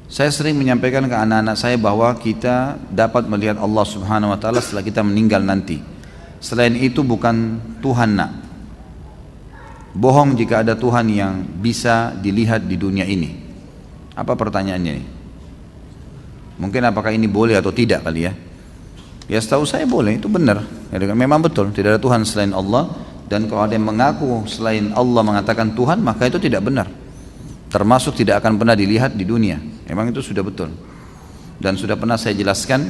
Saya sering menyampaikan ke anak-anak saya bahwa kita dapat melihat Allah Subhanahu wa taala setelah kita meninggal nanti. Selain itu bukan Tuhan, nak. Bohong jika ada Tuhan yang bisa dilihat di dunia ini. Apa pertanyaannya nih? Mungkin apakah ini boleh atau tidak kali ya? Ya setahu saya boleh, itu benar. Memang betul, tidak ada Tuhan selain Allah. Dan kalau ada yang mengaku selain Allah mengatakan Tuhan, maka itu tidak benar. Termasuk tidak akan pernah dilihat di dunia. Memang itu sudah betul. Dan sudah pernah saya jelaskan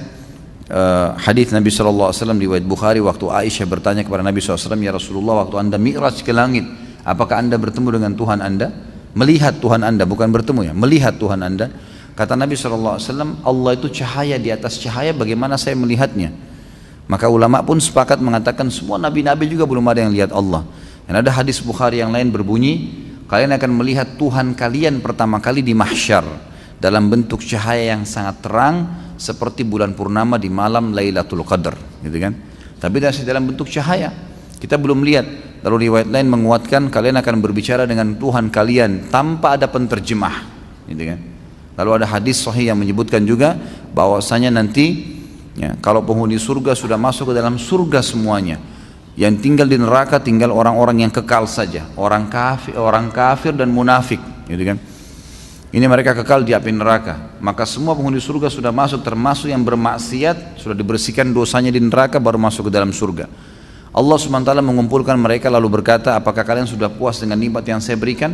hadis Nabi SAW di riwayat Bukhari, waktu Aisyah bertanya kepada Nabi SAW, ya Rasulullah, waktu anda mi'raj ke langit, apakah anda bertemu dengan Tuhan anda? Melihat Tuhan anda, bukan bertemu ya, melihat Tuhan anda. Kata Nabi SAW, Allah itu cahaya, di atas cahaya bagaimana saya melihatnya? Maka ulama pun sepakat mengatakan semua nabi-nabi juga belum ada yang lihat Allah. Dan ada hadis Bukhari yang lain berbunyi, kalian akan melihat Tuhan kalian pertama kali di mahsyar dalam bentuk cahaya yang sangat terang seperti bulan purnama di malam Lailatul Qadar, gitu kan? Tapi dalam bentuk cahaya. Kita belum lihat. Lalu riwayat lain menguatkan kalian akan berbicara dengan Tuhan kalian tanpa ada penterjemah, gitu kan? Lalu ada hadis sahih yang menyebutkan juga bahwasanya nanti ya, kalau penghuni surga sudah masuk ke dalam surga semuanya, yang tinggal di neraka tinggal orang-orang yang kekal saja, orang kafir dan munafik, gitu kan? Ini mereka kekal di api neraka. Maka semua penghuni surga sudah masuk, termasuk yang bermaksiat, sudah dibersihkan dosanya di neraka baru masuk ke dalam surga. Allah SWT mengumpulkan mereka lalu berkata, apakah kalian sudah puas dengan nikmat yang saya berikan?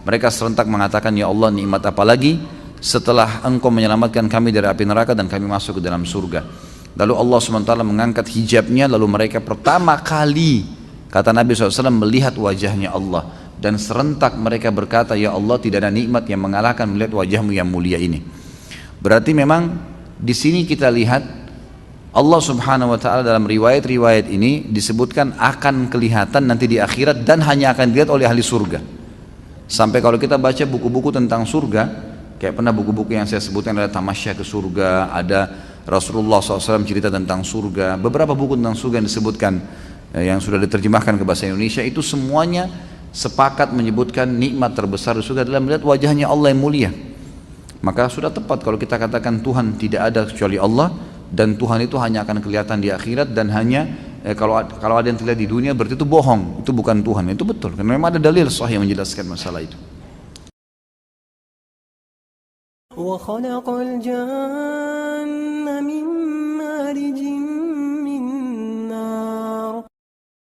Mereka serentak mengatakan, ya Allah, nikmat apa lagi setelah engkau menyelamatkan kami dari api neraka dan kami masuk ke dalam surga. Lalu Allah SWT mengangkat hijabnya, lalu mereka pertama kali, kata Nabi SAW, melihat wajahnya Allah. Dan serentak mereka berkata, ya Allah, tidak ada nikmat yang mengalahkan melihat wajahmu yang mulia ini. Berarti memang di sini kita lihat Allah Subhanahu wa taala dalam riwayat-riwayat ini disebutkan akan kelihatan nanti di akhirat dan hanya akan dilihat oleh ahli surga. Sampai kalau kita baca buku-buku tentang surga, kayak pernah buku-buku yang saya sebutkan ada Tamasya ke Surga, ada Rasulullah SAW cerita tentang surga, beberapa buku tentang surga yang disebutkan yang sudah diterjemahkan ke bahasa Indonesia, itu semuanya sepakat menyebutkan nikmat terbesar di surga adalah melihat wajahnya Allah yang mulia. Maka sudah tepat kalau kita katakan Tuhan tidak ada kecuali Allah, dan Tuhan itu hanya akan kelihatan di akhirat, dan hanya kalau ada yang terlihat di dunia berarti itu bohong, itu bukan Tuhan. Itu betul, karena memang ada dalil sahih yang menjelaskan masalah itu. وخلق الجن من